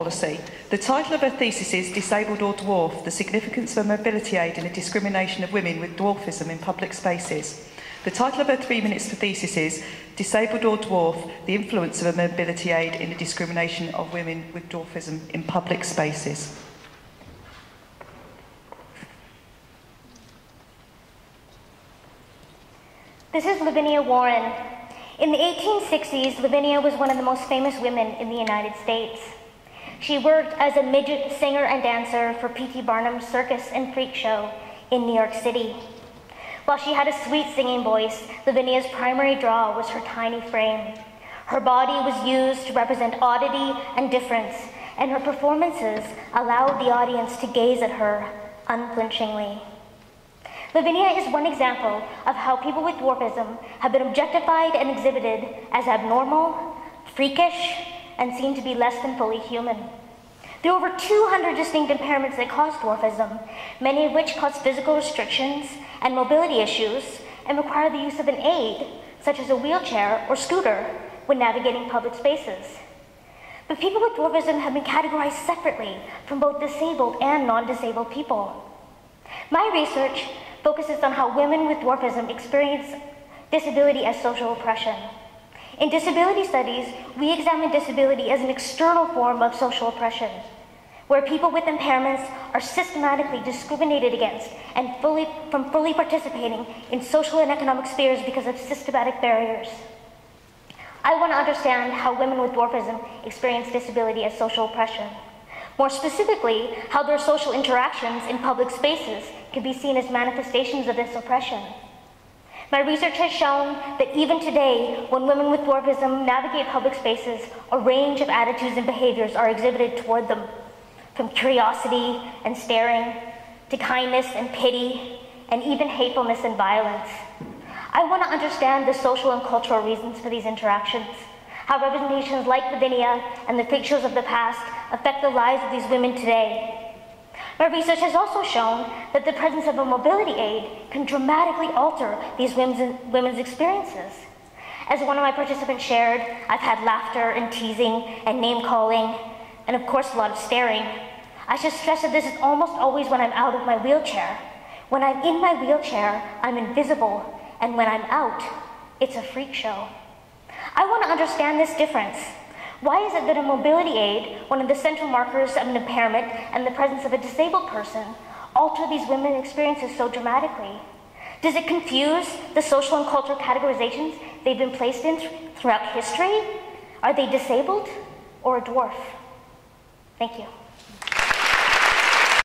policy. The title of her thesis is Disabled or Dwarf, the Significance of a Mobility Aid in the Discrimination of Women with Dwarfism in Public Spaces. The title of her 3 minutes for thesis is Disabled or Dwarf, the Influence of a Mobility Aid in the Discrimination of Women with Dwarfism in Public Spaces. This is Lavinia Warren. In the 1860s, Lavinia was one of the most famous women in the United States. She worked as a midget singer and dancer for P.T. Barnum's Circus and Freak Show in New York City. While she had a sweet singing voice, Lavinia's primary draw was her tiny frame. Her body was used to represent oddity and difference, and her performances allowed the audience to gaze at her unflinchingly. Lavinia is one example of how people with dwarfism have been objectified and exhibited as abnormal, freakish, and seen to be less than fully human. There are over 200 distinct impairments that cause dwarfism, many of which cause physical restrictions and mobility issues and require the use of an aid, such as a wheelchair or scooter, when navigating public spaces. But people with dwarfism have been categorized separately from both disabled and non-disabled people. My research focuses on how women with dwarfism experience disability as social oppression. In disability studies, we examine disability as an external form of social oppression, where people with impairments are systematically discriminated against and from fully participating in social and economic spheres because of systematic barriers. I want to understand how women with dwarfism experience disability as social oppression. More specifically, how their social interactions in public spaces can be seen as manifestations of this oppression. My research has shown that even today, when women with dwarfism navigate public spaces, a range of attitudes and behaviors are exhibited toward them, from curiosity and staring, to kindness and pity, and even hatefulness and violence. I want to understand the social and cultural reasons for these interactions, how representations like Lavinia and the freak shows of the past affect the lives of these women today. My research has also shown that the presence of a mobility aid can dramatically alter these women's experiences. As one of my participants shared, I've had laughter and teasing and name-calling, and of course a lot of staring. I should stress that this is almost always when I'm out of my wheelchair. When I'm in my wheelchair, I'm invisible, and when I'm out, it's a freak show. I want to understand this difference. Why is it that a mobility aid, one of the central markers of an impairment, and the presence of a disabled person alter these women's experiences so dramatically? Does it confuse the social and cultural categorizations they've been placed in throughout history? Are they disabled or a dwarf? Thank you.